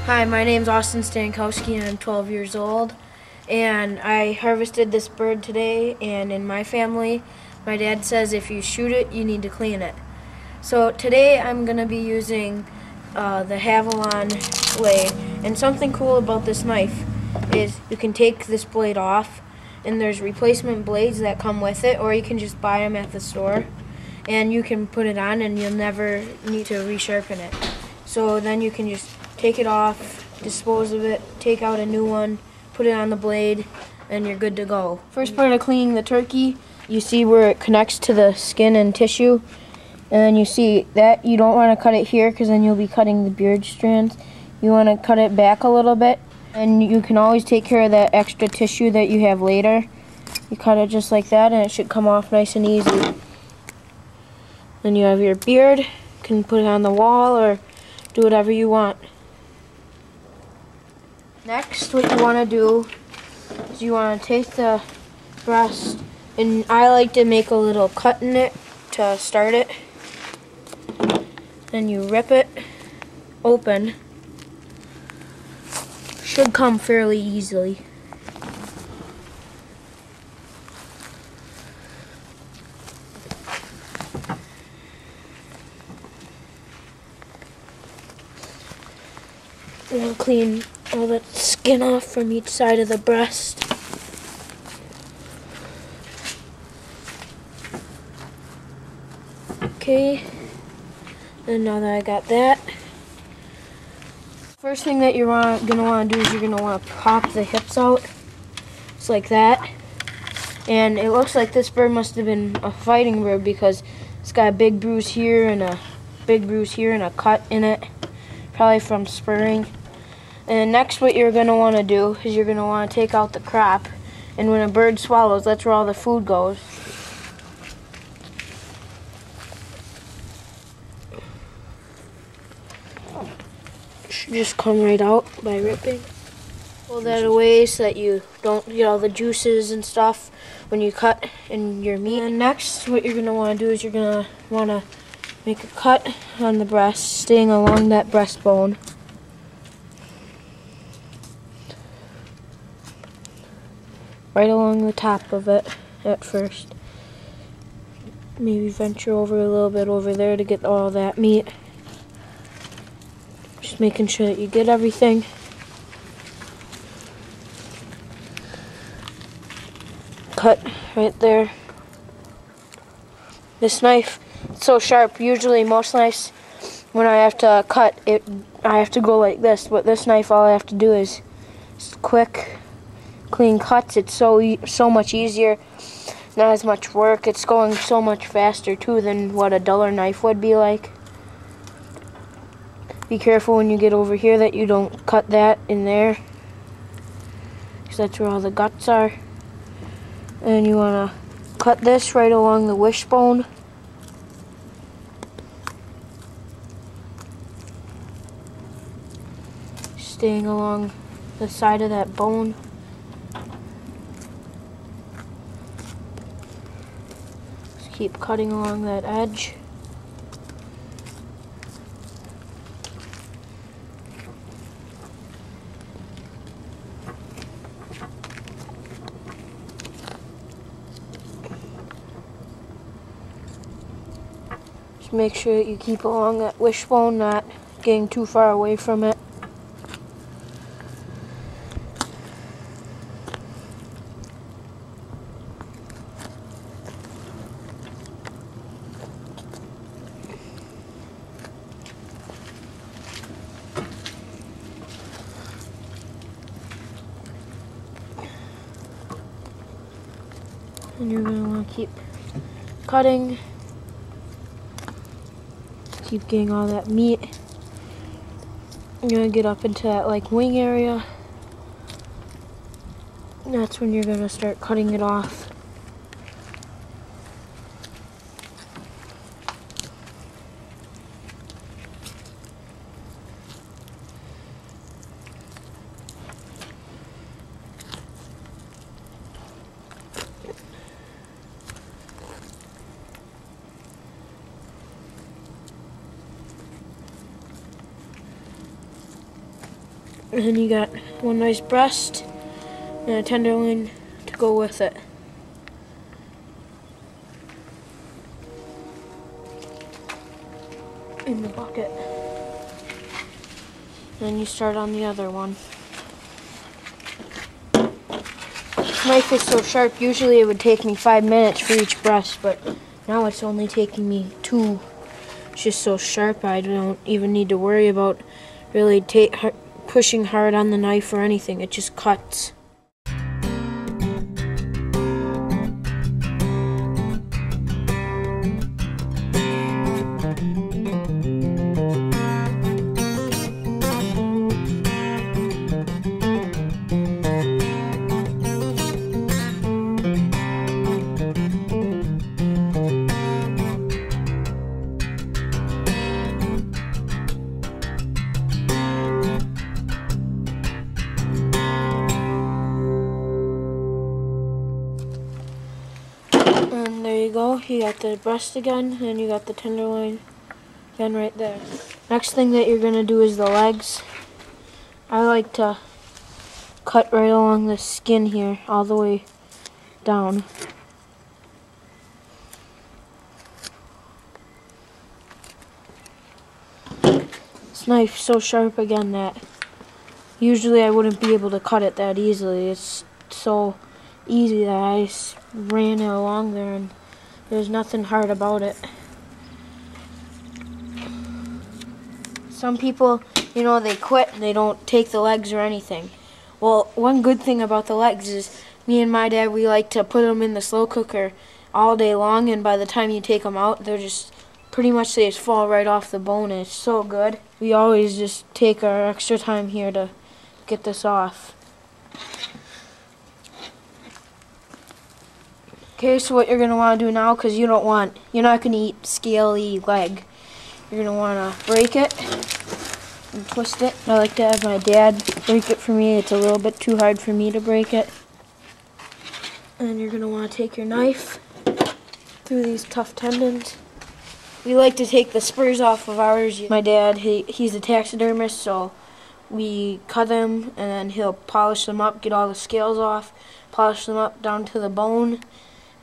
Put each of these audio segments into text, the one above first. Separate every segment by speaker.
Speaker 1: Hi, my name's Austin Stankowski and I'm 12 years old. And I harvested this bird today, and in my family, my dad says if you shoot it, you need to clean it. So today I'm going to be using the Havalon blade. And something cool about this knife is you can take this blade off, and there's replacement blades that come with it, or you can just buy them at the store. And you can put it on and you'll never need to resharpen it. So then you can just take it off, dispose of it, take out a new one, put it on the blade, and you're good to go. First part of cleaning the turkey, you see where it connects to the skin and tissue. And you see that you don't want to cut it here because then you'll be cutting the beard strands. You want to cut it back a little bit, and you can always take care of that extra tissue that you have later. You cut it just like that and it should come off nice and easy. Then you have your beard. You can put it on the wall or do whatever you want. Next, what you want to do is you want to take the breast, and I like to make a little cut in it to start it. Then you rip it open. Should come fairly easily. We'll clean all the skin off from each side of the breast. Okay, and now that I got that, first thing that you're gonna want to do is you're gonna want to pop the hips out, just like that. And it looks like this bird must have been a fighting bird because it's got a big bruise here and a big bruise here and a cut in it, probably from spurring. And next, what you're going to want to do is you're going to want to take out the crop. And when a bird swallows, that's where all the food goes. Should just come right out by ripping. Pull that away so that you don't get all the juices and stuff when you cut in your meat. And next, what you're going to want to do is you're going to want to make a cut on the breast, staying along that breastbone. Right along the top of it at first. Maybe venture over a little bit over there to get all that meat. Just making sure that you get everything. Cut right there. This knife, it's so sharp. Usually most knives, when I have to cut it, I have to go like this. But this knife, all I have to do is quick, clean cuts. It's so much easier, not as much work. It's going so much faster too than what a duller knife would be like. Be careful when you get over here that you don't cut that in there, because that's where all the guts are. And you want to cut this right along the wishbone. Staying along the side of that bone. Keep cutting along that edge. Just make sure that you keep along that wishbone, not getting too far away from it. And you're going to want to keep cutting, keep getting all that meat. You're going to get up into that like wing area. And that's when you're going to start cutting it off. And then you got one nice breast and a tenderloin to go with it. In the bucket. Then you start on the other one. This knife is so sharp, usually it would take me 5 minutes for each breast, but now it's only taking me 2. It's just so sharp I don't even need to worry about really pushing hard on the knife or anything. It just cuts. And there you go, you got the breast again, and you got the tenderloin again right there. Next thing that you're going to do is the legs. I like to cut right along the skin here, all the way down. This knife's so sharp again that usually I wouldn't be able to cut it that easily. It's so easy that I just ran it along there and there's nothing hard about it. Some people, you know, they quit and they don't take the legs or anything. Well, one good thing about the legs is me and my dad, we like to put them in the slow cooker all day long, and by the time you take them out, they're just pretty much, they just fall right off the bone, and it's so good. We always just take our extra time here to get this off. Okay, so what you're going to want to do now, because you're not going to eat scaly leg. You're going to want to break it and twist it. I like to have my dad break it for me. It's a little bit too hard for me to break it. And you're going to want to take your knife through these tough tendons. We like to take the spurs off of ours. My dad, he's a taxidermist, so we cut them and then he'll polish them up, get all the scales off, polish them up down to the bone.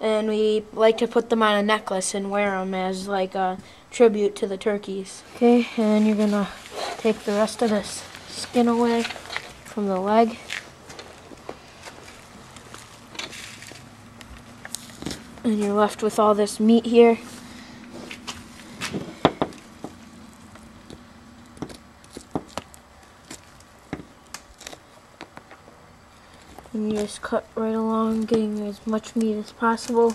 Speaker 1: And we like to put them on a necklace and wear them as like a tribute to the turkeys. Okay, and you're gonna take the rest of this skin away from the leg. And you're left with all this meat here. And you just cut right along, getting as much meat as possible.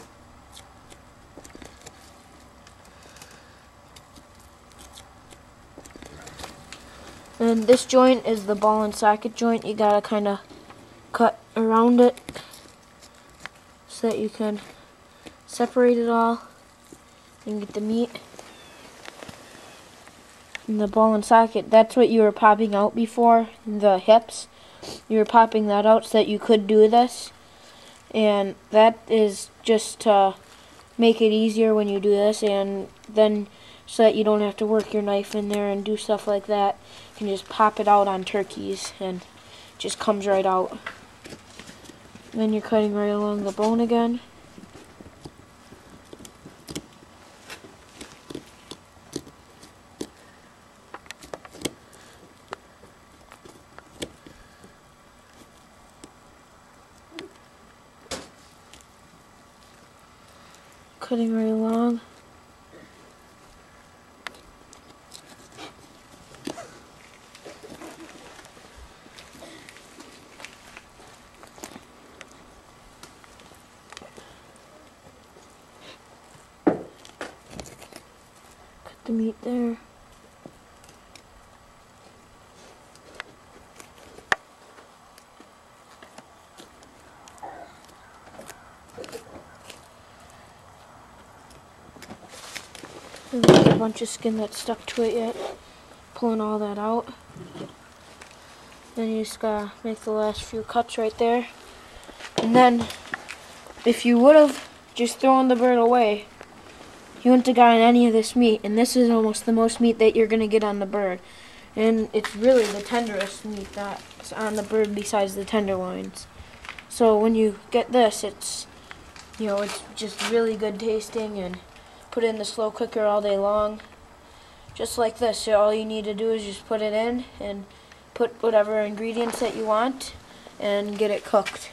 Speaker 1: And this joint is the ball and socket joint. You gotta kind of cut around it so that you can separate it all and get the meat. And the ball and socket, that's what you were popping out before, the hips. You were popping that out so that you could do this, and that is just to make it easier when you do this, and then so that you don't have to work your knife in there and do stuff like that. You can just pop it out on turkeys and it just comes right out. And then you're cutting right along the bone again. Cutting right along. Cut the meat there. And there's a bunch of skin that's stuck to it yet. Pulling all that out. Then you just gotta make the last few cuts right there. And then, if you would have just thrown the bird away, you wouldn't have gotten any of this meat. And this is almost the most meat that you're gonna get on the bird. And it's really the tenderest meat that's on the bird besides the tenderloins. So when you get this, it's just really good tasting, and put it in the slow cooker all day long. Just like this. So all you need to do is just put it in and put whatever ingredients that you want and get it cooked.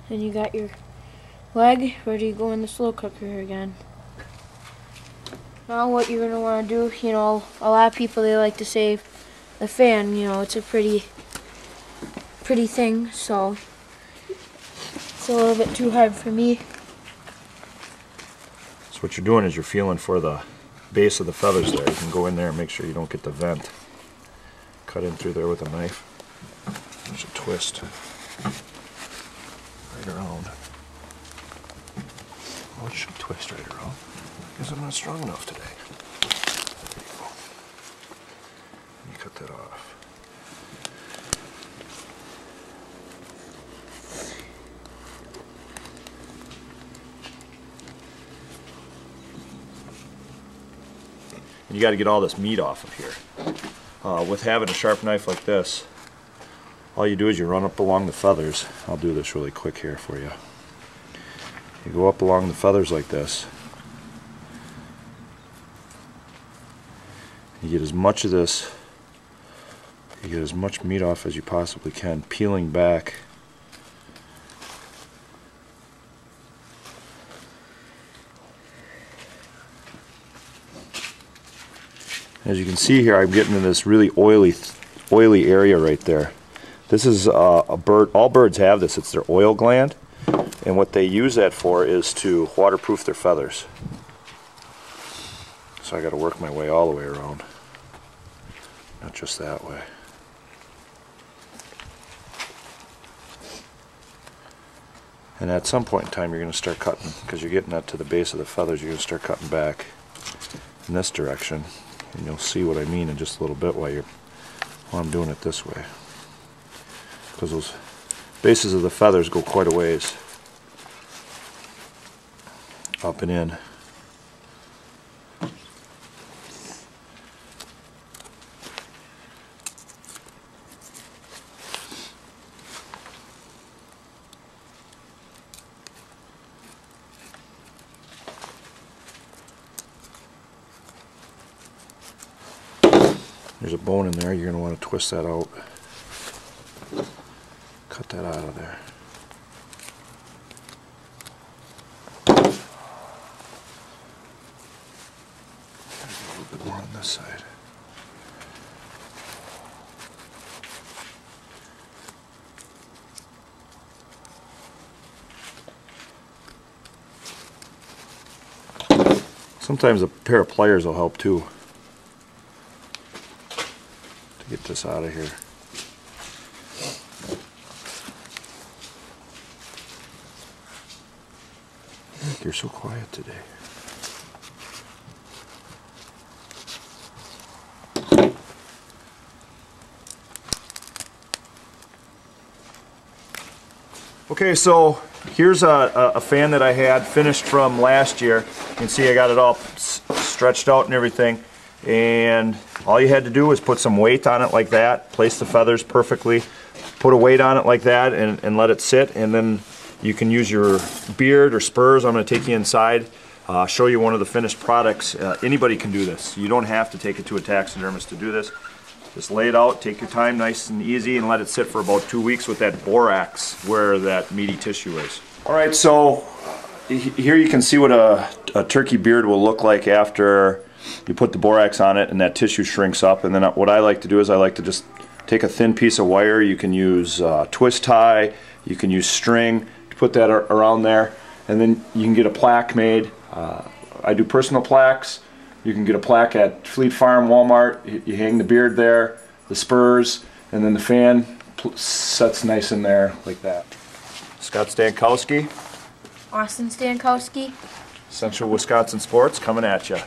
Speaker 1: And you got your leg ready to go in the slow cooker again. Now what you're going to want to do, a lot of people, they like to save the fan. It's a pretty thing, so it's a little bit too hard for me.
Speaker 2: So what you're doing is you're feeling for the base of the feathers there. You can go in there and make sure you don't get the vent. Cut in through there with a knife. There's a twist. Around. Oh, it should twist right around. I guess I'm not strong enough today. There you go. You cut that off. And you got to get all this meat off of here. With having a sharp knife like this, all you do is you run up along the feathers. I'll do this really quick here for you. You go up along the feathers like this. You get as much of this, you get as much meat off as you possibly can, peeling back. As you can see here, I'm getting in this really oily area right there. This is a bird, all birds have this, it's their oil gland, and what they use that for is to waterproof their feathers. So I got to work my way all the way around, not just that way. And at some point in time you're going to start cutting, because you're getting that to the base of the feathers, you're going to start cutting back in this direction, and you'll see what I mean in just a little bit while I'm doing it this way. Because those bases of the feathers go quite a ways up and in. There's a bone in there, you're going to want to twist that out. Cut that out of there. Gotta get a little bit more on this side. Sometimes a pair of pliers will help too, to get this out of here. You're so quiet today. Okay, so here's a fan that I had finished from last year. You can see I got it all stretched out and everything. And all you had to do was put some weight on it like that, place the feathers perfectly, put a weight on it like that, and let it sit, and then you can use your beard or spurs. I'm going to take you inside, show you one of the finished products. Anybody can do this. You don't have to take it to a taxidermist to do this. Just lay it out, take your time nice and easy, and let it sit for about 2 weeks with that borax where that meaty tissue is. Alright, so here you can see what a turkey beard will look like after you put the borax on it and that tissue shrinks up. And then what I like to do is I like to just take a thin piece of wire. You can use twist tie, you can use string to put that around there, and then you can get a plaque made. I do personal plaques. You can get a plaque at Fleet Farm, Walmart. You hang the beard there, the spurs, and then the fan sets nice in there like that. Scott Stankowski,
Speaker 1: Austin Stankowski.
Speaker 2: Central Wisconsin Sports, coming at you.